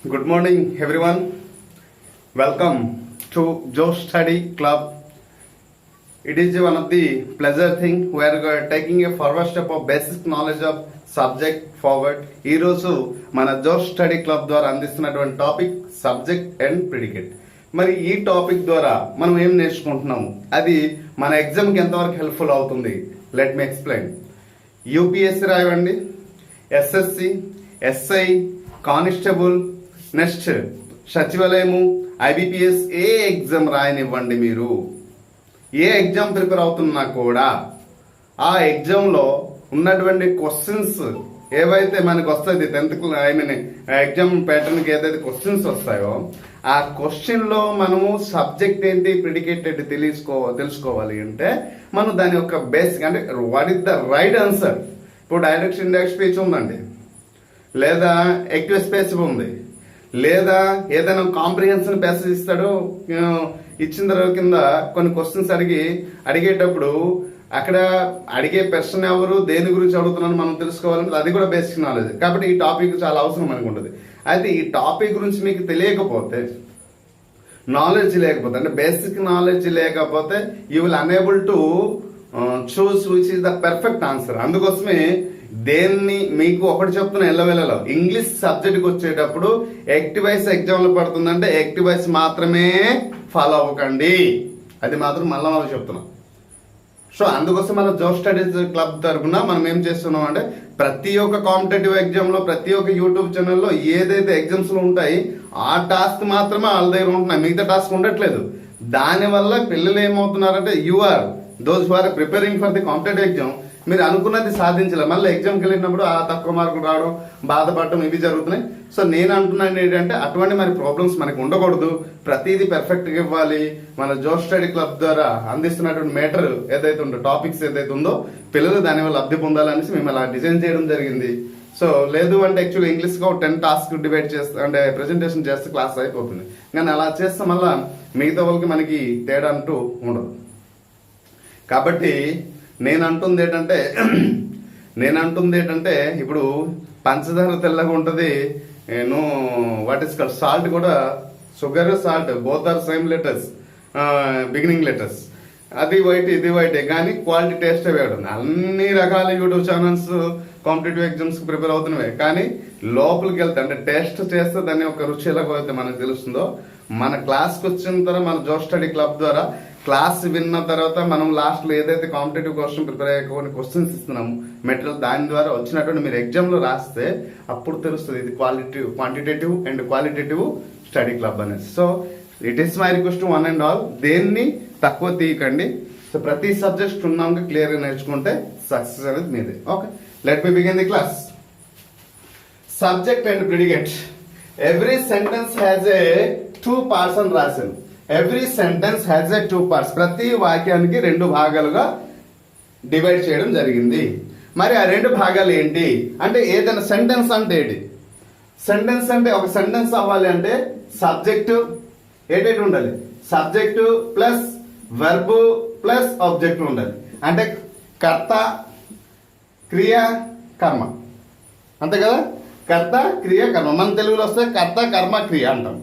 Good morning, everyone. Welcome to Joe Study Club. It is one of the pleasure thing. We are taking a forward step of basic knowledge of subject forward. ఈ రోజు మన జో study club ద్వారా అందిస్తున్నటువంటి topic subject and predicate. మరి ఈ topic ద్వారా మనం ఏం నేర్చుకుంటున్నాము, అది మన ఎగ్జామ్కి ఎంతవరకు హెల్ప్ఫుల్ అవుతుంది? Let me explain. యూపీఎస్సీ రాయండి, ఎస్ఎస్సి, ఎస్ఐ, కానిస్టేబుల్, నెక్స్ట్ సచివాలయము, ఐబిపిఎస్, ఏ ఎగ్జామ్ రాయనివ్వండి, మీరు ఏ ఎగ్జామ్ ప్రిపేర్ అవుతున్నా కూడా ఆ ఎగ్జామ్లో ఉన్నటువంటి క్వశ్చన్స్ ఏవైతే మనకు వస్తాయి, 10th ఎగ్జామ్ ప్యాటర్న్కి ఏదైతే క్వశ్చన్స్ వస్తాయో ఆ క్వశ్చన్లో మనము సబ్జెక్ట్ ఏంటి, ప్రిడికేట్ ఏంటి తెలుసుకోవాలి అంటే మనం దాని యొక్క బేసిక్ అంటే what is the right answer. ఇప్పుడు డైరెక్ట్ ఇండైరెక్ట్ స్పీచ్ ఉందండి, లేదా యాక్టివ్ స్పేస్ ఉంది, లేదా ఏదైనా కాంప్రిహెన్షన్ ప్యాసేజ్ ఇస్తాడు, ఇచ్చిన తర్వాత కింద కొన్ని క్వశ్చన్స్ అడిగేటప్పుడు అక్కడ అడిగే పర్సన్ ఎవరు, దేని గురించి అడుగుతున్నాను మనం తెలుసుకోవాలంటే అది కూడా బేసిక్ నాలెడ్జ్. కాబట్టి ఈ టాపిక్ చాలా అవసరం మనకు ఉంటుంది. అయితే ఈ టాపిక్ గురించి మీకు తెలియకపోతే, నాలెడ్జ్ లేకపోతే, అంటే బేసిక్ నాలెడ్జ్ లేకపోతే you will unable to choose which is the perfect answer. అందుకోసమే దేన్ని మీకు ఒకటి చెప్తున్నా, ఎల్లవెల్లలో ఇంగ్లీష్ సబ్జెక్ట్కి వచ్చేటప్పుడు యాక్టివ్ వాయిస్ ఎగ్జామ్లో పడుతుందంటే యాక్టివ్ వాయిస్ మాత్రమే ఫాలో అవ్వకండి. అది మాత్రం మళ్ళీ చెప్తున్నాం. సో అందుకోసం మన జో స్టడీస్ క్లబ్ తరఫున మనం ఏం చేస్తున్నాం అంటే ప్రతి ఒక్క కాంపిటేటివ్ ఎగ్జామ్లో, ప్రతి ఒక్క యూట్యూబ్ ఛానల్లో ఏదైతే ఎగ్జామ్స్లో ఉంటాయి ఆ టాస్క్ మాత్రమే వాళ్ళ దగ్గర ఉంటున్నాయి, మిగతా టాస్క్ ఉండట్లేదు. దానివల్ల పిల్లలు ఏమవుతున్నారంటే those who are preparing for the competitive exam, మీరు అనుకున్నది సాధించలేదు, మళ్ళీ ఎగ్జామ్కి వెళ్ళినప్పుడు ఆ తక్కువ మార్కులు రావడం, బాధపడటం, ఇవి జరుగుతున్నాయి. సో నేను అంటున్నాను ఏంటంటే అటువంటి మరి ప్రాబ్లమ్స్ మనకు ఉండకూడదు, ప్రతిదీ పర్ఫెక్ట్గా ఇవ్వాలి. మన జో స్టడీ క్లబ్ ద్వారా అందిస్తున్నటువంటి మేటర్ ఏదైతే ఉందో, టాపిక్స్ ఏదైతే ఉందో, పిల్లలు దానివల్ల లబ్ధి పొందాలనేసి మేము అలా డిజైన్ చేయడం జరిగింది. సో లేదు అంటే యాక్చువల్గా ఇంగ్లీష్గా 10 టాస్క్ డివైడ్ చేస్తే అంటే ప్రెజెంటేషన్ చేస్తే క్లాస్ అయిపోతుంది. కానీ అలా చేస్తే మళ్ళీ మిగతా వాళ్ళకి మనకి తేడా అంటూ ఉండదు. కాబట్టి నేను అంటుంది ఏంటంటే ఇప్పుడు పంచదార తెల్లగా ఉంటుంది, వాట్ ఇస్ కాల్డ్ సాల్ట్ కూడా, sugar salt both are same letters, beginning letters. అది వైట్ ఇది వైట్, కానీ క్వాలిటీ టేస్ట్ వేయడం. అన్ని రకాల YouTube channels competitive exams prepare అవుతున్నవే, కానీ లోపలికి వెళ్తే అంటే టేస్ట్ చేస్తే దాని యొక్క రుచి ఎలాగైతే మనకు తెలుస్తుందో, మన క్లాస్కి వచ్చిన తర్వాత మన జో స్టడీ క్లబ్ ద్వారా క్లాస్ విన్న తర్వాత మనం లాస్ట్లో ఏదైతే కాంపిటేటివ్ క్వశ్చన్ ప్రిపేర్ అయ్యే కొన్ని క్వశ్చన్స్ ఇస్తున్నాము మెటీరియల్, దాని ద్వారా వచ్చినటువంటి మీరు ఎగ్జామ్లో రాస్తే అప్పుడు తెలుస్తుంది ఇది quantitative and qualitative study club అనేది. So it is my request one and all, దేన్ని తక్కువ తీయకండి. సో ప్రతి సబ్జెక్ట్ ఉన్నాక క్లియర్గా నేర్చుకుంటే సక్సెస్ అనేది మీదే. Okay, let me begin the class. Subject and predicate. Every sentence has a 2 parts అని రాశాను. Every sentence has a 2 parts. ప్రతి వాక్యానికి 2 భాగాలుగా డివైడ్ చేయడం జరిగింది. మరి ఆ 2 భాగాలు ఏంటి అంటే, ఏదైనా సెంటెన్స్ అంటే ఏంటి? సెంటెన్స్ అంటే ఒక సెంటెన్స్ అవ్వాలి అంటే సబ్జెక్టు ఏంటి ఉండాలి, subject plus verb plus object ఉండాలి. అంటే కర్త, క్రియ, కర్మ, అంతే కదా. కర్త, క్రియ, కర్మ. మన తెలుగులో వస్తే కర్త, కర్మ, క్రియ అంటాం,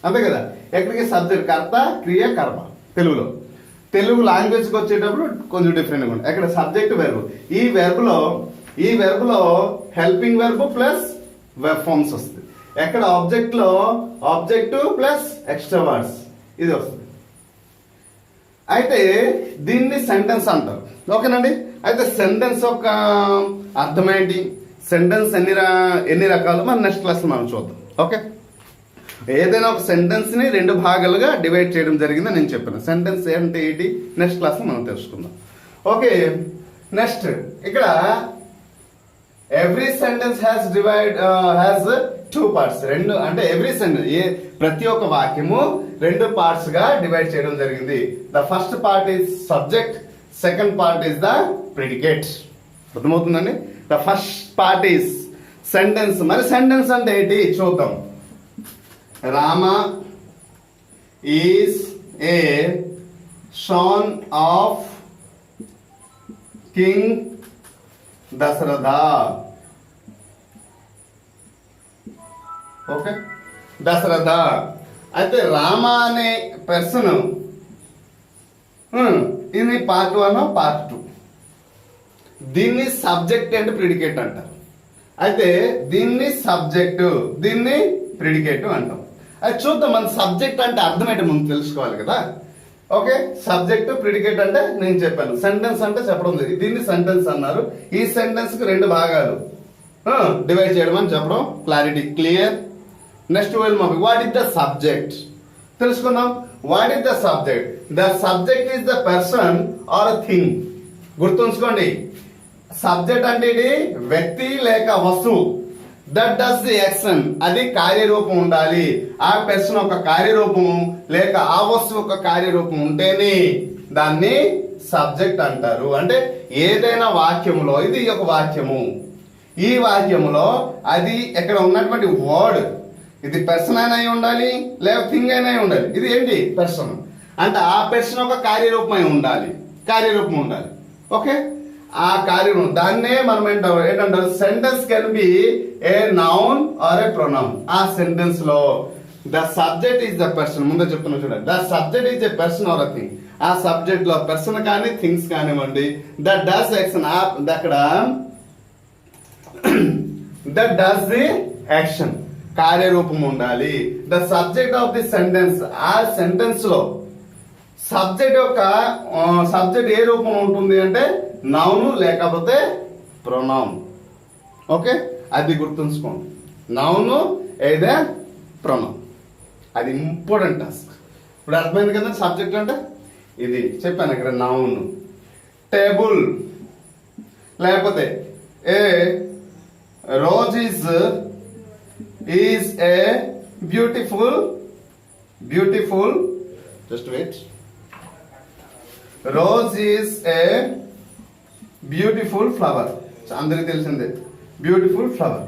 అంతే కదా. ఎక్కడికి సబ్జెక్ట్ కర్త, క్రియ, కర్మ. తెలుగు లాంగ్వేజ్కి వచ్చేటప్పుడు కొంచెం డిఫరెంట్గా ఉంటుంది. ఎక్కడ సబ్జెక్ట్ వెర్బ్. ఈ వెర్బ్లో helping verb plus verb forms వస్తుంది. ఎక్కడ ఆబ్జెక్ట్లో ఆబ్జెక్ట్ ప్లస్ ఎక్స్ట్రా వర్డ్స్ ఇది వస్తుంది. అయితే దీన్ని సెంటెన్స్ అంటారు. ఓకేనండి. అయితే సెంటెన్స్ యొక్క అర్థం ఏంటి, సెంటెన్స్ ఎన్ని రకాలు మన నెక్స్ట్ క్లాస్ మనం చూద్దాం. ఓకే, ఏదైనా ఒక సెంటెన్స్ ని 2 భాగాలుగా డివైడ్ చేయడం జరిగిందని నేను చెప్పాను. సెంటెన్స్ అంటే ఏంటి నెక్స్ట్ క్లాస్ మనం తెలుసుకుందాం. ఓకే, నెక్స్ట్ ఇక్కడ every sentence has has 2 parts. 2 అంటే ఎవ్రీ సెంటెన్స్, ప్రతి ఒక్క వాక్యము 2 parts గా డివైడ్ చేయడం జరిగింది. The first part is subject, second part is the predicate. అర్థమవుతుందండి. The first part is sentence. మరి సెంటెన్స్ అంటే ఏంటి చూద్దాం. Rama is a son of King Dasharatha. Okay, Dasharatha. అయితే రామ అనే పర్సన్, ఇది పార్ట్ 1 పార్ట్ 2. దీన్ని సబ్జెక్ట్ అండ్ ప్రిడికేట్ అంటారు. అయితే దీన్ని సబ్జెక్టు, దీన్ని ప్రిడికేట్ అంటాం. అది చూద్దాం. మన సబ్జెక్ట్ అంటే అర్థం ఏంటి ముందు తెలుసుకోవాలి కదా. ఓకే, సబ్జెక్ట్ ప్రిడికేట్ అంటే నేను చెప్పాను. సెంటెన్స్ అంటే చెప్పడం లేదు. దీన్ని సెంటెన్స్ అన్నారు. ఈ సెంటెన్స్ కి 2 భాగాలు డివైడ్ చేయడం అని చెప్పడం. Clarity clear. Next well mummy, what is the subject తెలుసుకుందాం. What is the subject? The subject is the person or a thing. గుర్తుంచుకోండి, సబ్జెక్ట్ అంటే ఇది వ్యక్తి లేక వస్తువు. దట్ డస్ ది యాక్షన్, అది కార్యరూపం ఉండాలి. ఆ పర్సన్ ఒక కార్యరూపము లేక ఆ వస్తువు ఒక కార్యరూపం ఉంటేనే దాన్ని సబ్జెక్ట్ అంటారు. అంటే ఏదైనా వాక్యములో, ఇది ఒక వాక్యము, ఈ వాక్యములో అది ఇక్కడ ఉన్నటువంటి వర్డ్, ఇది పర్సన్ అయినా అయి ఉండాలి లేక థింగ్ అయినా అయి ఉండాలి. ఇది ఏంటి? పర్సన్. అంటే ఆ పర్సన్ ఒక కార్యరూపమై ఉండాలి, కార్యరూపం ఉండాలి. ఓకే, ఆ కార్యం దాన్నే మనం ఏంటంటారు, sentence can B a noun are A pronoun. ఆ సెంటెన్స్ లో the subject is the person. ముందే చెప్తున్నా చూడండి, the subject is a person or a thing. ఆ సబ్జెక్ట్ లో పర్సన్ కానీ థింగ్స్ కానివ్వండి, దట్ డస్ యాక్షన్, అక్కడ దట్ డస్ ది యాక్షన్, కార్యరూపం ఉండాలి. The subject of the sentence, ఆ సెంటెన్స్ లో సబ్జెక్ట్ యొక్క సబ్జెక్ట్ ఏ రూపం ఉంటుంది అంటే నౌన్ లేకపోతే ప్రొనౌన్. ఓకే, అది గుర్తుంచుకోండి. నౌన్ ఏదే ప్రొనౌన్, అది ఇంపార్టెంట్ టాస్క్. ఇప్పుడు అర్థమైంది కదా సబ్జెక్ట్ అంటే. ఇది చెప్పాను ఇక్కడ, నౌన్. టేబుల్ లేకపోతే a rose is a beautiful, just wait, rose is a beautiful flower. అందరికి తెలిసిందే బ్యూటిఫుల్ ఫ్లవర్.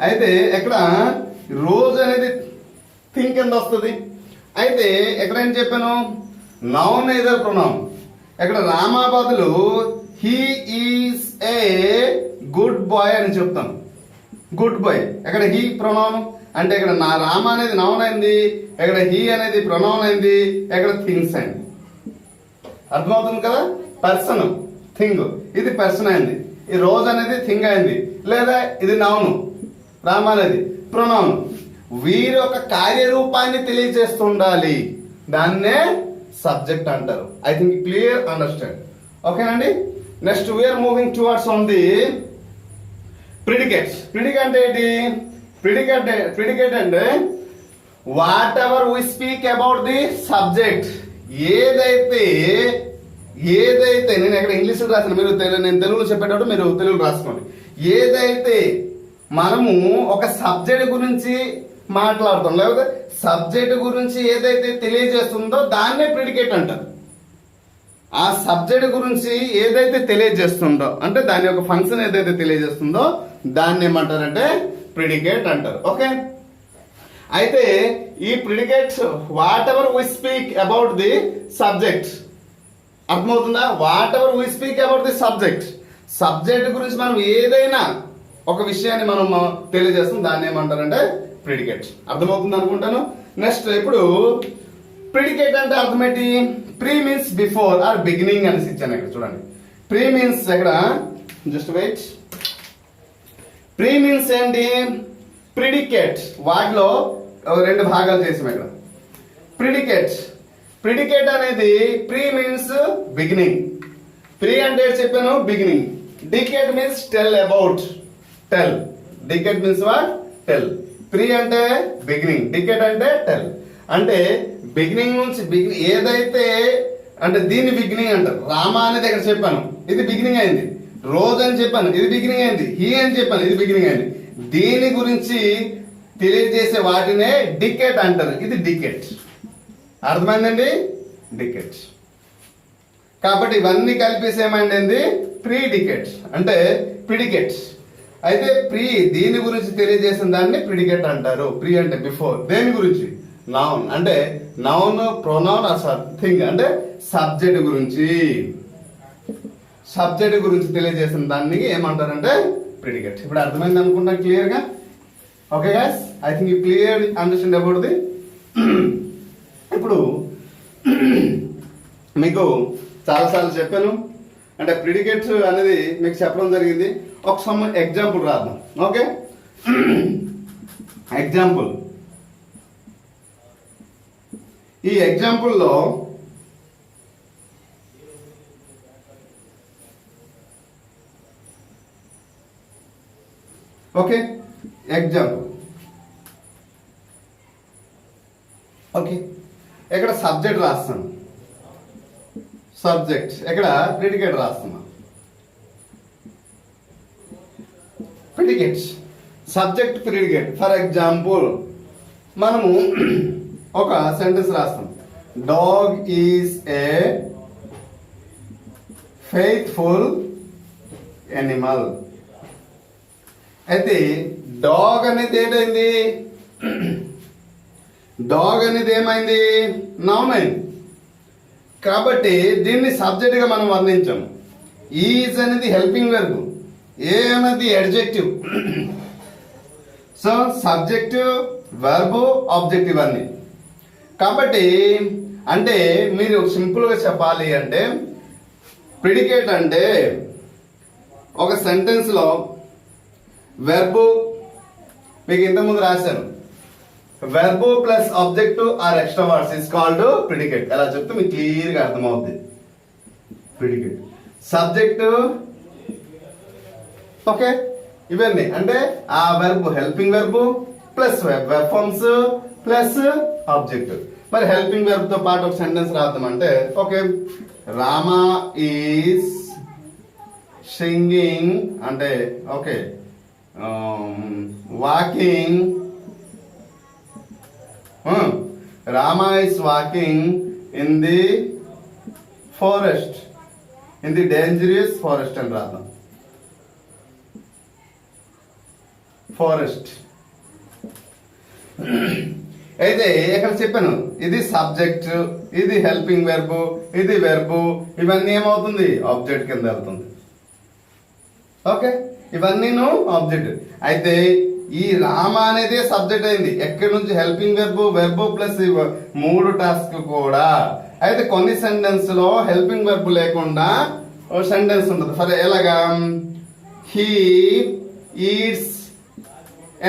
అయితే ఇక్కడ రోజ్ అనేది థింగ్ కింద వస్తుంది. అయితే ఎక్కడ ఏం చెప్పాను, నౌన్ ఏదర్ ప్రొనౌన్. ఇక్కడ రామా బదులు he is a good boy అని చెప్తాను. గుడ్ బాయ్, ఎక్కడ హీ ప్రొనౌన్. అంటే ఇక్కడ నా రామ అనేది నౌన్ అయింది, ఇక్కడ హీ అనేది ప్రొనౌన్ అయింది, ఎక్కడ థింగ్స్ అయింది. అర్థమవుతుంది కదా. పర్సన్, థింగ్, ఇది పర్సన్ అయింది. ఈ రోజ్ అనేది థింగ్ అయింది, లేదా ఇది నౌన్, రామ అనేది ప్రొనౌన్. వీరి యొక్క కార్యరూపాన్ని తెలియజేస్తుండాలి, దాన్నే సబ్జెక్ట్ అంటారు. I think clear, understand. ఓకేనండి. Next we're moving towards on the predicates. Predicate అంటే ఏంటి? ప్రిడికేట్ అంటే whatever we speak about the subject. ఏదైతే నేను ఇక్కడ ఇంగ్లీష్ రాసిన, మీరు నేను తెలుగులో చెప్పేటప్పుడు మీరు తెలుగు రాసుకోండి. ఏదైతే మనము ఒక సబ్జెక్ట్ గురించి మాట్లాడుతాం, లేకపోతే సబ్జెక్ట్ గురించి ఏదైతే తెలియజేస్తుందో దాన్నే ప్రిడికేట్ అంటారు. ఆ సబ్జెక్ట్ గురించి ఏదైతే తెలియజేస్తుందో, అంటే దాని యొక్క ఫంక్షన్ ఏదైతే తెలియజేస్తుందో దాన్ని ఏమంటారంటే ప్రిడికేట్ అంటారు. ఓకే, అయితే ఈ predicates whatever we speak about the subject. అర్థమవుతుందా? Whatever we speak about the subject, subject గురించి మనం ఏదైనా ఒక విషయాన్ని మనం తెలియజేస్తాం, దాన్ని ఏమంటారంటే ప్రిడికేట్. అర్థమవుతుంది అనుకుంటాను. నెక్స్ట్ ఇప్పుడు ప్రిడికేట్ అంటే అర్థం ఏంటి? Pre means before or beginning అనేసి ఇచ్చాను ఇక్కడ చూడండి. ప్రీ మీన్స్ ఎక్కడ, జస్ట్ వెయిట్, ప్రీ మీన్స్ ఏంటి? ప్రిడికేట్. వాటిలో 2 భాగాలు చేసాం ఇక్కడ. ప్రిడికేట్ అనేది ప్రీ మీన్స్ బిగినింగ్. ప్రీ అంటే చెప్పాను beginning. Decade means tell about. Decade means what? Tell. Pre అంటే బిగినింగ్, డికేట్ అంటే టెల్. అంటే బిగినింగ్ నుంచి ఏదైతే అంటే దీన్ని బిగినింగ్ అంటారు. రామ అనేది ఇక్కడ చెప్పాను, ఇది బిగినింగ్ అయింది. రోజ్ అని చెప్పాను, ఇది బిగినింగ్ అయింది. హీ అని చెప్పాను, ఇది బిగినింగ్ అయింది. దీని గురించి తెలియజేసే వాటినే డికేట్ అంటారు. ఇది డికేట్. అర్థమైందండి? డికేట్. కాబట్టి ఇవన్నీ కలిపేసి ఏమైంది? ప్రీ డికేట్ అంటే ప్రిడికేట్స్. అయితే ప్రీ దీని గురించి తెలియజేసిన దాన్ని ప్రిడికేట్ అంటారు. ప్రీ అంటే బిఫోర్. దేని గురించి? నౌన్ అంటే నౌన్, ప్రొనౌన్ ఆర్ థింగ్ అంటే సబ్జెక్ట్ గురించి తెలియజేసిన దాన్ని ఏమంటారంటే ప్రిడికేట్. ఇప్పుడు అర్థమైంది అనుకుంటా క్లియర్ గా. Okay guys, I think you clear understand about the. ఇప్పుడు మీకు చాలాసార్లు చెప్పాను, అంటే ప్రిడికేట్స్ అనేది మీకు చెప్పడం జరిగింది. ఒక సమ్ ఎగ్జాంపుల్ రాద్దాం. Okay, example. ఈ ఎగ్జాంపుల్లో ఓకే ఎగ్జాంపుల్ ఓకే ఇక్కడ సబ్జెక్ట్ రాస్తాను, సబ్జెక్ట్ ఇక్కడ ప్రిడికేట్ రాస్తున్నా. Predicates subject predicate. For example మనము ఒక సెంటెన్స్ రాస్తాం. Dog is a faithful Animal. అయితే డాగ్ అనేది ఏమైంది? డాగ్ అనేది ఏమైంది? నౌన్ అయింది. కాబట్టి దీన్ని సబ్జెక్ట్ గా మనం వర్ణించాము. ఈజ్ అనేది హెల్పింగ్ వెర్బ్, ఏ అనేది adjective. So subjective, verb, objective అన్ని. కాబట్టి అంటే మీరు సింపుల్గా చెప్పాలి అంటే ప్రిడికేట్ అంటే ఒక సెంటెన్స్లో వెర్బ్, మీకు ఇంతకుముందు రాశాను, verb plus objective are extra words is called predicate. ఎలా చెప్తే మీకు క్లియర్గా అర్థమవుతుంది. ప్రిడికేట్ సబ్జెక్ట్ ఓకే ఇవన్నీ అంటే ఆ verb helping verb plus verb forms plus object. మరి హెల్పింగ్ వెర్బ్ తో పాటు ఒక సెంటెన్స్ రాద్దామంటే ఓకే, రామా ఈజ్ సింగింగ్ అంటే okay walking. Rama is walking in the forest, in the dangerous forest అని రాద్దాం. ఫారెస్ట్. అయితే ఇక్కడ చెప్పాను, ఇది సబ్జెక్ట్, ఇది హెల్పింగ్ వెర్బ్, ఇది వెర్బ్, ఇవన్నీ ఏమవుతుంది? ఆబ్జెక్ట్ కింద వెళ్తుంది. ఓకే, ఇవన్నీను ఆబ్జెక్ట్. అయితే ఈ రామ అనేది సబ్జెక్ట్ అయింది. ఎక్కడి నుంచి? హెల్పింగ్ వెర్బ్, వెర్బ్ ప్లస్ మూడు టాస్క్ కూడా. అయితే కొన్ని సెంటెన్స్ లో హెల్పింగ్ వెర్బ్ లేకుండా సెంటెన్స్ ఉంటుంది. ఫర్ ఎలాగా? He eats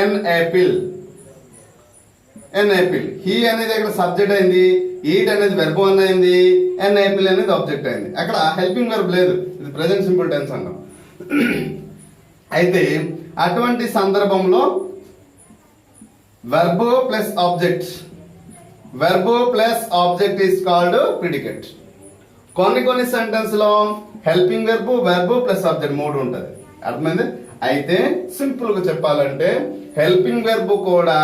an apple. An apple. He అనేది అక్కడ సబ్జెక్ట్ అయింది, ఈట్ అనేది వెర్బ్ వన్ అయింది, ఎన్ యాపిల్ అనేది ఆబ్జెక్ట్ అయింది. అక్కడ హెల్పింగ్ వెర్బ్ లేదు, ఇది ప్రెజెంట్ సింపుల్ టెన్స్ అన్నాం. అయితే అటువంటి సందర్భంలో verb plus object, verb plus object is called predicate. కొన్ని సెంటెన్స్ లో helping verb, verb plus object మూడు ఉంటుంది. అర్థమైంది? అయితే సింపుల్ గా చెప్పాలంటే హెల్పింగ్ వెర్బ్ కూడా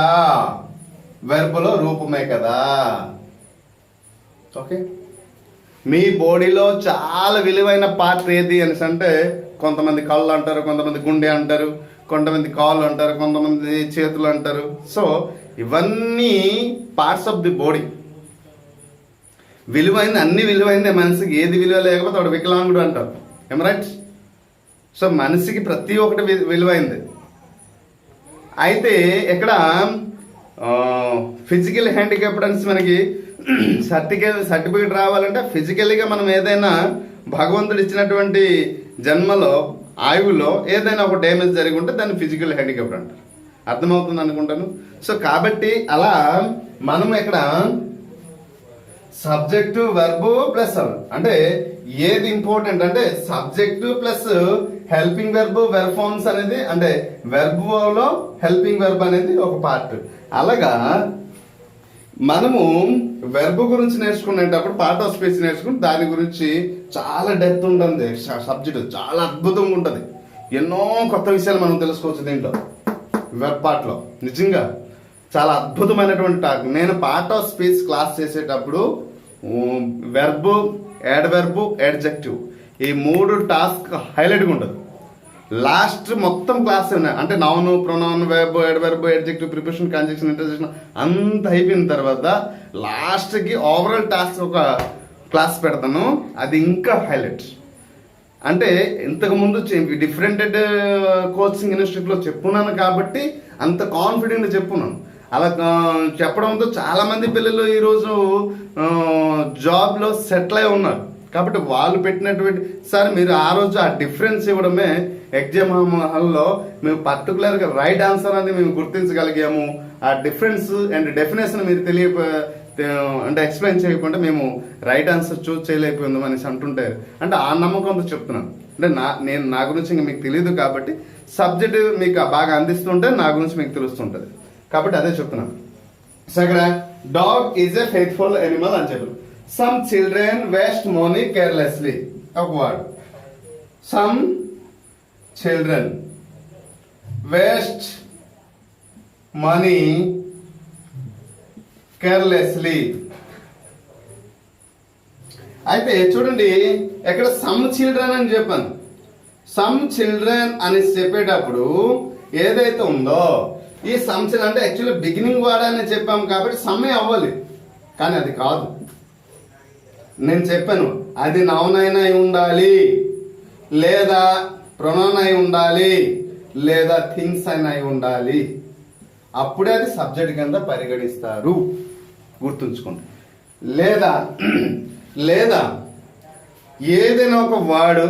వెర్బ్ లో రూపమే కదా. ఓకే, మీ బాడీలో చాలా విలువైన పార్ట్ ఏది అని అంటే కొంతమంది కళ్ళు అంటారు, కొంతమంది గుండె అంటారు, కొంతమంది కాళ్ళు అంటారు, కొంతమంది చేతులు అంటారు. సో ఇవన్నీ పార్ట్స్ ఆఫ్ ది బాడీ. విలువైంది, అన్ని విలువైందే. మనిషికి ఏది విలువ లేకపోతే వాడు వికలాంగుడు అంటారు. ఏం రైట్? సో మనిషికి ప్రతి ఒక్కటి విలువైంది. అయితే ఇక్కడ ఫిజికల్ హ్యాండిక్యాప్డ్ అని మనకి సర్టిఫికేట్ రావాలంటే ఫిజికల్గా మనం ఏదైనా భగవంతుడు ఇచ్చినటువంటి జన్మలో ఆయువులో ఏదైనా ఒక డ్యామేజ్ జరిగి ఉంటే దాన్ని ఫిజికల్ హ్యాండిక్యాప్డ్ అంటారు. అర్థమవుతుంది అనుకుంటాను. సో కాబట్టి అలా మనం ఇక్కడ సబ్జెక్టు వెర్బ్ ప్లస్ అంటే ఏది ఇంపార్టెంట్ అంటే subject plus helping verb, verb forms అనేది అంటే వెర్బ్ లో హెల్పింగ్ వెర్బ్ అనేది ఒక పార్ట్. అలాగా మనము వెర్బ్ గురించి నేర్చుకునేటప్పుడు పార్ట్ ఆఫ్ స్పీచ్ నేర్చుకుని దాని గురించి చాలా డెప్త్ ఉంటుంది. సబ్జెక్ట్ చాలా అద్భుతంగా ఉంటుంది. ఎన్నో కొత్త విషయాలు మనం తెలుసుకోవచ్చు దీంట్లో. వెబ్ పార్ట్లో నిజంగా చాలా అద్భుతమైనటువంటి టాక్. నేను పార్ట్ ఆఫ్ స్పీచ్ క్లాస్ చేసేటప్పుడు వెర్బ్, యాడ్వర్బ్, యాడ్జెక్టివ్ ఈ మూడు టాస్క్ హైలైట్గా ఉంటుంది. లాస్ట్ మొత్తం క్లాస్ అంటే noun, pronoun, verb, adverb, adjective, preposition, conjunction, interjection అంత అయిపోయిన తర్వాత లాస్ట్కి ఓవరాల్ టాస్క్ ఒక క్లాస్ పెడతాను. అది ఇంకా హైలైట్. అంటే ఇంతకుముందు డిఫరెంట్ కోచింగ్ ఇన్స్టిట్యూట్లో చెప్పున్నాను కాబట్టి అంత కాన్ఫిడెంట్ చెప్పున్నాను. అలా చెప్పడంతో చాలామంది పిల్లలు ఈరోజు జాబ్లో సెటిల్ అయి ఉన్నారు. కాబట్టి వాళ్ళు పెట్టినటువంటి సార్ మీరు ఆ రోజు ఆ డిఫరెన్స్ ఇవ్వడమే ఎగ్జామ్ హాల్లో మేము పర్టికులర్గా రైట్ ఆన్సర్ అని మేము గుర్తించగలిగాము. ఆ డిఫరెన్స్ అండ్ డెఫినేషన్ మీరు అంటే ఎక్స్ప్లెయిన్ చేయకుండా మేము రైట్ ఆన్సర్ చూస్ చేయలేకపోయిందాం అనేసి అంటుంటారు. అంటే ఆ నమ్మకంతో చెప్తున్నాను. అంటే నేను నా గురించి ఇంకా మీకు తెలియదు కాబట్టి సబ్జెక్ట్ మీకు బాగా అందిస్తుంటే నా గురించి మీకు తెలుస్తుంటుంది కాబట్టి అదే చెప్తున్నాను. సో ఇక్కడ dog is a faithful animal అని చెప్పారు. Some children waste money carelessly. ఒక word, some children waste money carelessly. అయితే చూడండి ఇక్కడ సమ్ చిల్డ్రన్ అని చెప్పాను. సమ్ చిల్డ్రన్ అని చెప్పేటప్పుడు ఏదైతే ఉందో ఈ సమ్ చిల్డ్రన్ అంటే యాక్చువల్లీ బిగినింగ్ వాడాలని చెప్పాము కాబట్టి సమ్మే అవ్వాలి, కానీ అది కాదు. నేను చెప్పాను అది నౌన్ అయినా ఉండాలి, లేదా ప్రొనౌన్ అయి ఉండాలి, లేదా థింగ్స్ అయినా ఉండాలి. అప్పుడే అది సబ్జెక్ట్ కింద పరిగణిస్తారు, గుర్తుంచుకోండి. లేదా ఏదైనా ఒక వర్డ్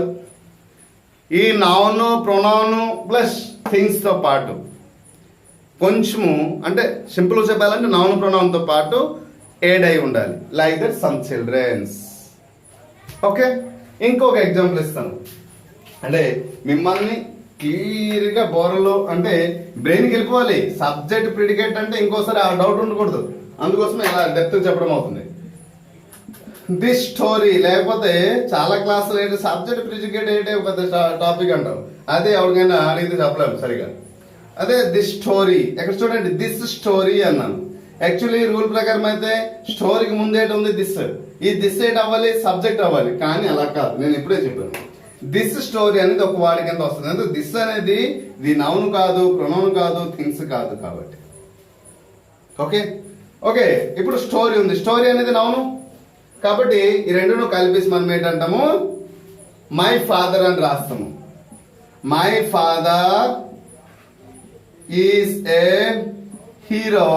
ఈ నౌన్ ప్రొనౌన్ ప్లస్ థింగ్స్తో పాటు కొంచెము అంటే సింపుల్గా చెప్పాలంటే నౌన్ ప్రొనౌన్తో పాటు ఏడ్ అయి ఉండాలి. Like that some childrens. Okay, ఇంకొక ఎగ్జాంపుల్ ఇస్తాను. అంటే మిమ్మల్ని క్లియర్గా బోర్లో అంటే బ్రెయిన్కి వెళ్ళిపోవాలి. సబ్జెక్ట్ ప్రిడికేట్ అంటే ఇంకోసారి ఆ డౌట్ ఉండకూడదు, అందుకోసం ఇలా డెప్త్ చెప్పడం అవుతుంది. దిస్ స్టోరీ లేకపోతే చాలా క్లాసులు ఏంటి సబ్జెక్ట్ ప్రిడికేట్ ఏంటి పెద్ద టాపిక్ అంటాం, అదే ఎవరికైనా అడిగితే చెప్పలేము సరిగా. అదే దిస్ స్టోరీ, ఎక్కడ చూడండి దిస్ స్టోరీ అన్నాను. యాక్చువల్లీ రూల్ ప్రకారం అయితే స్టోరీకి ముందేట ఉంది దిస్, ఈ దిస్ ఏట్ అవ్వాలి సబ్జెక్ట్ అవ్వాలి, కానీ అలా కాదు. నేను ఇప్పుడే చెప్పాను దిస్ స్టోరీ అనేది ఒక వాడి కింద వస్తుంది. అంటే దిస్ అనేది ఇది నౌన్ కాదు, ప్రొనౌన్ కాదు, థింగ్స్ కాదు కాబట్టి. ఓకే ఓకే ఇప్పుడు స్టోరీ ఉంది, స్టోరీ అనేది నౌను కాబట్టి ఈ రెండును కలిపేసి మనం ఏంటంటాము మై ఫాదర్ అని రాస్తాము. My father is a hero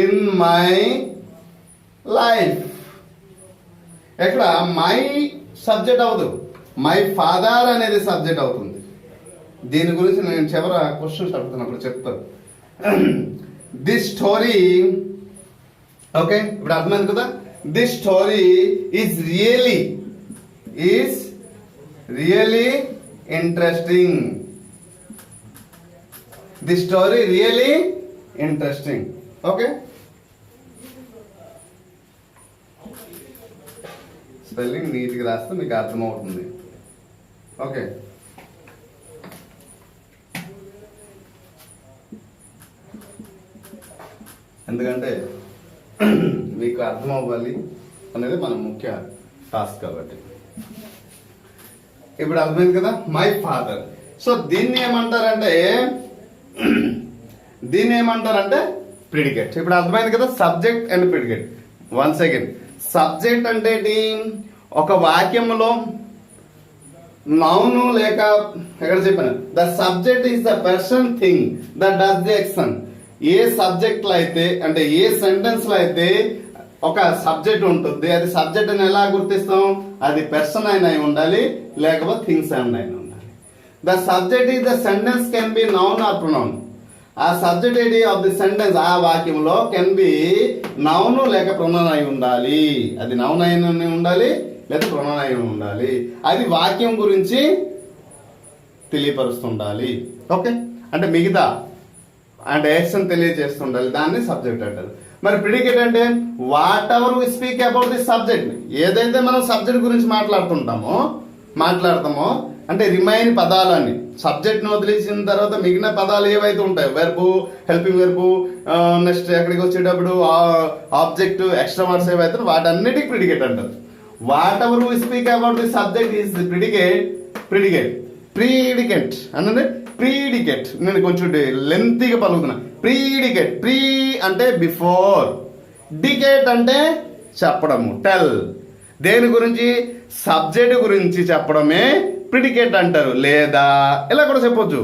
in my life. ఎక్కడ మై సబ్జెక్ట్ అవ్వదు, మై ఫాదర్ అనేది సబ్జెక్ట్ అవుతుంది. దీని గురించి నేను చివర క్వశ్చన్స్ అడుగుతున్నప్పుడు చెప్తాను. దిస్ స్టోరీ ఓకే ఇప్పుడు అర్థమైంది కదా. This story is really interesting. This story really interesting. Okay spelling నీట్గా రాస్తే మీకు అర్థమవుతుంది. ఓకే ఎందుకంటే మీకు అర్థం అవ్వాలి అనేది మన ముఖ్య టాస్క్ కాబట్టి. ఇప్పుడు అర్థమైంది కదా మై ఫాదర్. సో దీన్ని ఏమంటారంటే ప్రిడికేట్. ఇప్పుడు అర్థమైంది కదా subject and predicate. Once again subject అంటే ఒక వాక్యంలో నౌను లేక ఎక్కడ చెప్పాను the subject is the person thing that does the action. A subject లో అయితే అంటే ఏ సెంటెన్స్ లో అయితే ఒక సబ్జెక్ట్ ఉంటుంది, అది సబ్జెక్ట్ అని ఎలా గుర్తిస్తాం? అది పర్సన్ అయినా ఉండాలి లేకపోతే థింగ్స్ అయినా ఉండాలి. The subject is the sentence can be noun or pronoun. ఆ సబ్జెక్ట్ ఏడి ఆఫ్ ది సెంటెన్స్ ఆ వాక్యంలో కెన్ బి నౌన్ లేక ప్రొనౌన్ అయి ఉండాలి. అది నౌన్ అయిన ఉండాలి లేదా ప్రొనౌన్ అయి ఉండాలి. అది వాక్యం గురించి తెలియపరుస్తుండాలి. ఓకే అంటే మిగతా అంటే యాక్షన్ తెలియజేస్తుండాలి, దాన్ని సబ్జెక్ట్ అంటారు. మరి ప్రిడికేట్ అంటే whatever we speak about the subject. ఏదైతే మనం సబ్జెక్ట్ గురించి మాట్లాడతామో అంటే రిమైన్ పదాలన్నీ సబ్జెక్ట్ను వదిలేసిన తర్వాత మిగిలిన పదాలు ఏవైతే ఉంటాయి వెర్బు, హెల్పింగ్ వెర్బు, నెక్స్ట్ ఎక్కడికి వచ్చేటప్పుడు ఆబ్జెక్ట్, ఎక్స్ట్రా వర్డ్స్ ఏవైతే వాటన్నిటికి ప్రిడికేట్ అంటారు. Whatever we speak about the subject is predicate అంటే ప్రీడికేట్. నేను కొంచెం లెంతీగా పలుకుతున్నా. ప్రీడికేట్, ప్రీ అంటే బిఫోర్, డికేట్ అంటే చెప్పడము, టెల్. దేని గురించి? సబ్జెక్ట్ గురించి చెప్పడమే ప్రిడికేట్ అంటారు. లేదా ఇలా కూడా చెప్పొచ్చు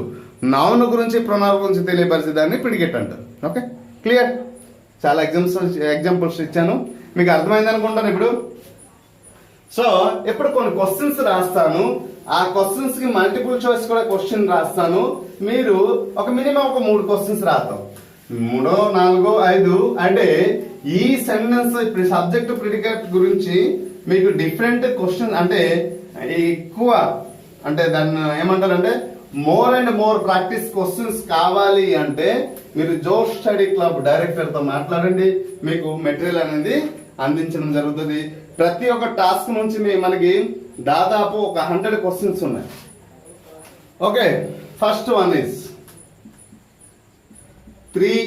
నౌన్ గురించి ప్రొనౌన్ గురించి తెలియపరిచేదాన్ని ప్రిడికేట్ అంటారు. Okay, clear. చాలా ఎగ్జాంపుల్స్ ఇచ్చాను, మీకు అర్థమైంది అనుకుంటాను ఇప్పుడు. సో ఇప్పుడు కొన్ని క్వశ్చన్స్ రాస్తాను, ఆ క్వశ్చన్స్ కి మల్టిపుల్ చాయిస్ కూడా క్వశ్చన్ రాస్తాను. మీరు ఒక మినిమం ఒక 3 క్వశ్చన్స్ రాస్తాం, 3, 4, 5. అంటే ఈ సెంటెన్స్ సబ్జెక్ట్ ప్రిడికేట్ గురించి మీకు డిఫరెంట్ క్వశ్చన్ అంటే ఎక్కువ, అంటే దాన్ని ఏమంటారంటే more and more practice questions కావాలి అంటే మీరు జోష్ స్టడీ క్లబ్ డైరెక్టర్ తో మాట్లాడండి, మీకు మెటీరియల్ అనేది అందించడం జరుగుతుంది. ప్రతి ఒక్క టాస్క్ నుంచి మనకి దాదాపు ఒక 100 క్వశ్చన్స్ ఉన్నాయి. Okay, first one is 3.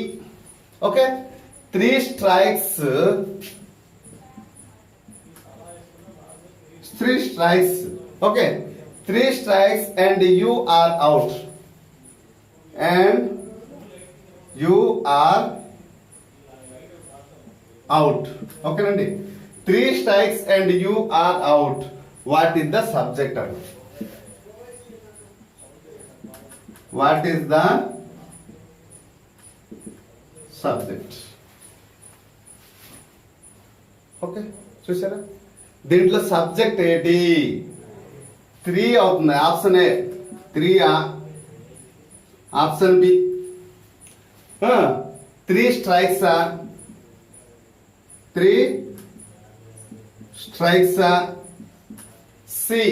Okay, 3 strikes. 3 strikes. Okay, 3 strikes and you are out. And you are out. Okay, Nandi. 3 strikes and you are out. What is the subject? What is the subject? Okay, చూసారా దీంట్లో subject ఏంటి? 3 అవుతుంది. Option A 3, option B 3 strikes, 3 strikes, C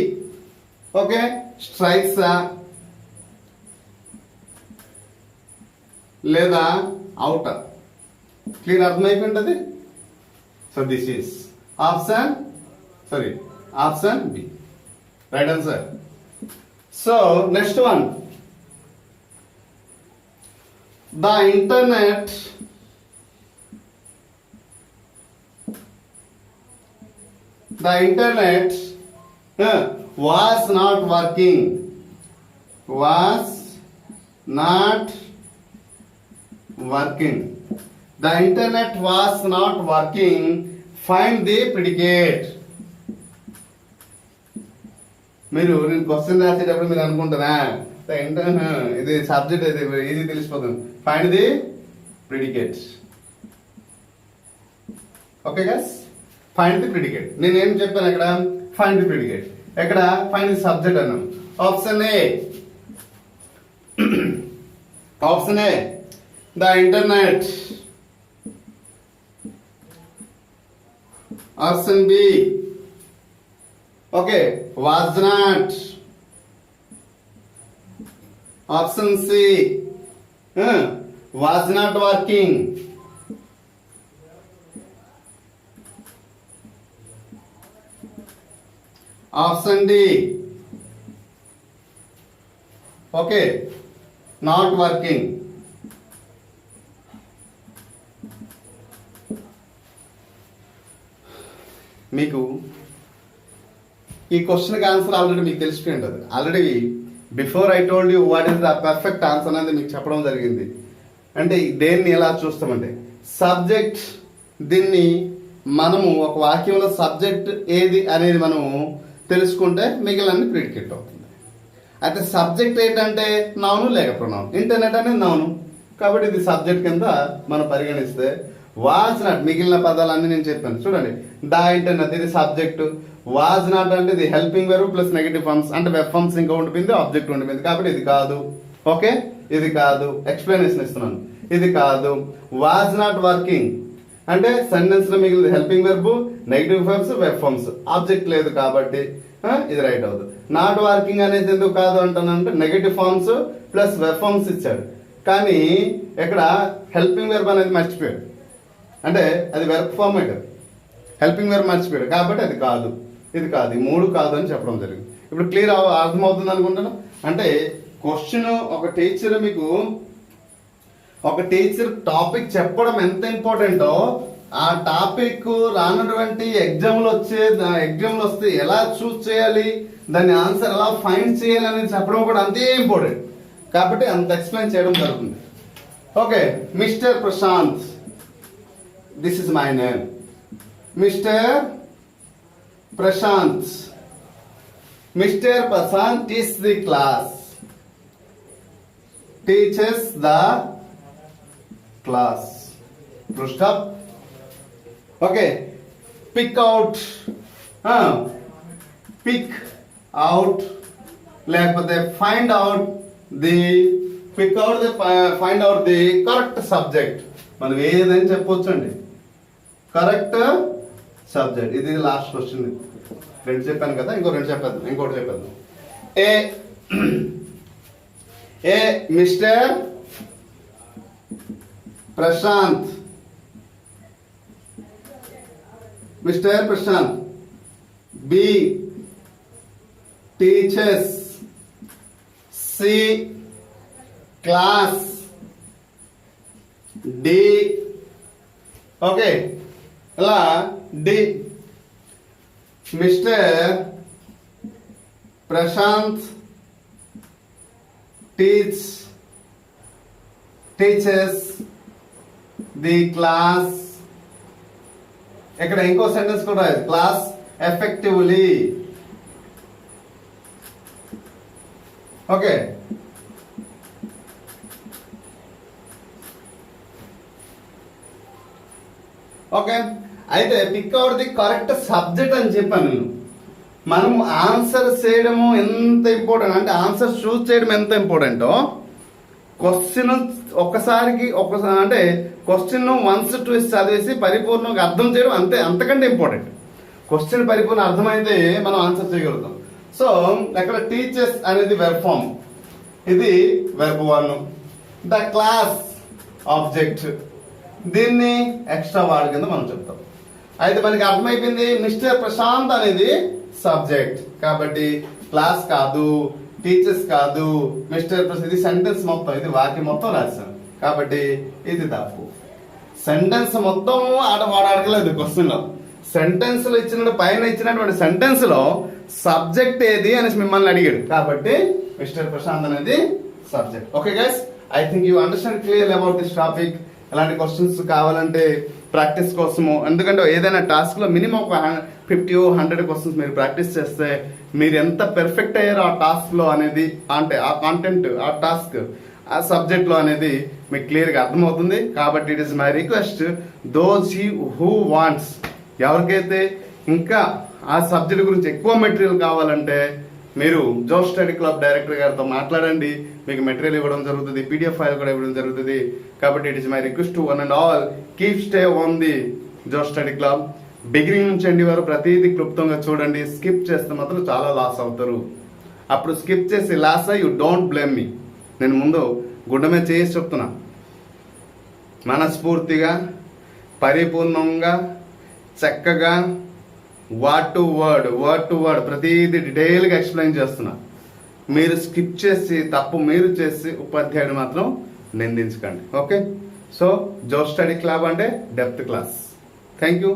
okay strikes లేదా out. Clear, అర్థమైపోయింది. So this is option B, right answer. So next one, the internet was not working. The internet was not working. Find the predicate. మీరు నేను question రాసేటప్పుడు మీరు అనుకుంటారా ఇది subject ఇది easy తెలిసిపోతుంది. Find the predicate. Okay guys, find the predicate. నేనేం చెప్పాను అక్కడ? Find the predicate. ఎక్కడ? ఫైండ్ ది సబ్జెక్ట్ అన్నాను. Option A the internet. Option B okay was not. Option C was not working. Option D okay not working. మీకు ఈ క్వశ్చన్కి answer already మీకు తెలిసిపోయి ఉంటుంది. Already before I told you what is the perfect answer అనేది మీకు చెప్పడం జరిగింది. అంటే దేన్ని ఎలా చూస్తామంటే సబ్జెక్ట్, దీన్ని మనము ఒక వాక్యంలో సబ్జెక్ట్ ఏది అనేది మనము తెలుసుకుంటే మిగిలిన ప్రిడికేట్ అవుతుంది. అయితే సబ్జెక్ట్ ఏంటంటే నౌను లేక ప్రొనౌన్. ఇంటర్నెట్ అనేది నౌను కాబట్టి ఇది సబ్జెక్ట్ కింద మనం పరిగణిస్తే వాజ్ నాట్ మిగిలిన పదాలన్నీ నేను చెప్పాను చూడండి. ద ఇంటర్నెట్ ఇది సబ్జెక్ట్. వాజ్ నాట్ అంటే ఇది helping verb plus negative forms, అంటే వెబ్ ఫార్మ్స్ ఇంకా ఉండిపోయింది, ఆబ్జెక్ట్ ఉండిపోయింది కాబట్టి ఇది కాదు. ఓకే, ఇది కాదు. ఎక్స్ప్లెనేషన్ ఇస్తున్నాను, ఇది కాదు. వాజ్ నాట్ వర్కింగ్ అంటే సెంటెన్స్ లో మిగిలింది helping verb, negative forms, verb forms, object లేదు కాబట్టి ఇది రైట్ అవుతుంది. నాట్ వర్కింగ్ అనేది ఎందుకు కాదు అంటానంటే negative forms plus verb forms ఇచ్చాడు కానీ ఇక్కడ హెల్పింగ్ వెర్బ్ అనేది మర్చిపోయాడు. అంటే అది వెర్బ్ ఫార్మే కదా, హెల్పింగ్ వెర్బ్ మర్చిపోయాడు కాబట్టి అది కాదు, ఇది కాదు, ఈ 3 కాదు అని చెప్పడం జరిగింది. ఇప్పుడు క్లియర్ అర్థమవుతుంది అనుకుంటాను. అంటే క్వశ్చన్ ఒక టీచర్ మీకు ఒక టీచర్ టాపిక్ చెప్పడం ఎంత ఇంపార్టెంటో ఆ టాపిక్ రానటువంటి ఎగ్జామ్లో వస్తే ఎలా చూస్ చేయాలి, దాని ఆన్సర్ ఎలా ఫైండ్ చేయాలి అనేది చెప్పడం కూడా అంతే ఇంపార్టెంట్ కాబట్టి అంత ఎక్స్ప్లెయిన్ చేయడం జరుగుతుంది. Okay, mister Prashant, this is my name. Mister Prashant, mister Prashant is the class. teaches the class. Full stop. Okay. Pick out లేకపోతే find out the correct subject. మనం ఏదైనా చెప్పొచ్చు అండి. Correct subject. ఇది లాస్ట్ క్వశ్చన్. రెండు చెప్పాను కదా, ఇంకోటి చెప్పేద్దాం. A mister Prashant B teachers C class D. Okay, ఇలా D mister Prashant teaches the class. ఇక్కడ ఇంకో సెంటెన్స్ కూడా క్లాస్ ఎఫెక్టివ్లీ. Okay, okay. అయితే pick out the correct subject అని చెప్పాను నేను. మనం ఆన్సర్ చేయడము ఎంత ఇంపార్టెంట్ అంటే, ఆన్సర్ చూస్ చేయడం ఎంత ఇంపార్టెంటో, క్వశ్చన్ ఒక్కసారి అంటే క్వశ్చన్ వన్స్ ట్విస్ట్ చదివేసి పరిపూర్ణంగా అర్థం చేయడం అంతకంటే ఇంపార్టెంట్. క్వశ్చన్ పరిపూర్ణ అర్థమైతే మనం ఆన్సర్ చేయగలుగుతాం. సో అక్కడ టీచర్స్ అనేది వెర్బ్ ఫామ్, ఇది వెర్బ్ 1. ద క్లాస్ ఆబ్జెక్ట్, దీన్ని ఎక్స్ట్రా వర్డ్ కింద మనం చెప్తాం. అయితే మనకి అర్థమైపోయింది, మిస్టర్ ప్రశాంత్ అనేది సబ్జెక్ట్ కాబట్టి క్లాస్ కాదు, టీచర్స్ కాదు, మిస్టర్ ప్రశాంత్. ఇది సెంటెన్స్ మొత్తం, ఇది వాక్యం మొత్తం రాశాను కాబట్టి ఇది తప్పు. సెంటెన్స్ మొత్తం వాడు అడగలేదు క్వశ్చన్ లో. సెంటెన్స్ లో ఇచ్చినటువంటి సెంటెన్స్ లో సబ్జెక్ట్ ఏది అనేసి మిమ్మల్ని అడిగాడు కాబట్టి మిస్టర్ ప్రశాంత్ అనేది subject. Okay guys, I think you understand clear about this topic. ఎలాంటి క్వశ్చన్స్ కావాలంటే ప్రాక్టీస్ కోసము, ఎందుకంటే ఏదైనా టాస్క్ లో మినిమం ఒక 50-100 క్వశ్చన్స్ మీరు ప్రాక్టీస్ చేస్తే మీరు ఎంత పెర్ఫెక్ట్ అయ్యారో ఆ టాస్క్ లో అనేది, అంటే ఆ కాంటెంట్, ఆ టాస్క్, ఆ సబ్జెక్ట్ లో అనేది మీకు క్లియర్ గా అర్థమవుతుంది. కాబట్టి it is my request, those who wants, ఎవరికైతే ఇంకా ఆ సబ్జెక్ట్ గురించి ఎక్కువ మెటీరియల్ కావాలంటే మీరు జోష్ స్టడీ క్లబ్ డైరెక్టర్ గారితో మాట్లాడండి. మీకు మెటీరియల్ ఇవ్వడం జరుగుతుంది, పీడిఎఫ్ ఫైల్ కూడా ఇవ్వడం జరుగుతుంది. కాబట్టి it is my request to one and all, keep stay on the జోష్ స్టడీ క్లబ్. బిగినింగ్ నుంచి ఎండ్ వరకు ప్రతిదీ క్లుప్తంగా చూడండి. స్కిప్ చేస్తే మాత్రం చాలా లాస్ అవుతారు. అప్పుడు స్కిప్ చేసి లాస్ అయ్యి, యూ డోంట్ బ్లేమ్ మీ. నేను ముందు గుడ్డ మీద చేసి చెప్తున్నా, మనస్ఫూర్తిగా పరిపూర్ణంగా చక్కగా వర్డ్ టు వర్డ్ ప్రతిదీ డీటెయిల్గా ఎక్స్ప్లెయిన్ చేస్తున్నా. మీరు స్కిప్ చేసి తప్పు మీరు చేసి ఉపాధ్యాయుడు మాత్రం నిందించకండి. ఓకే, సో జోష్ స్టడీ క్లబ్ అంటే డెప్త్ క్లాస్. Thank you.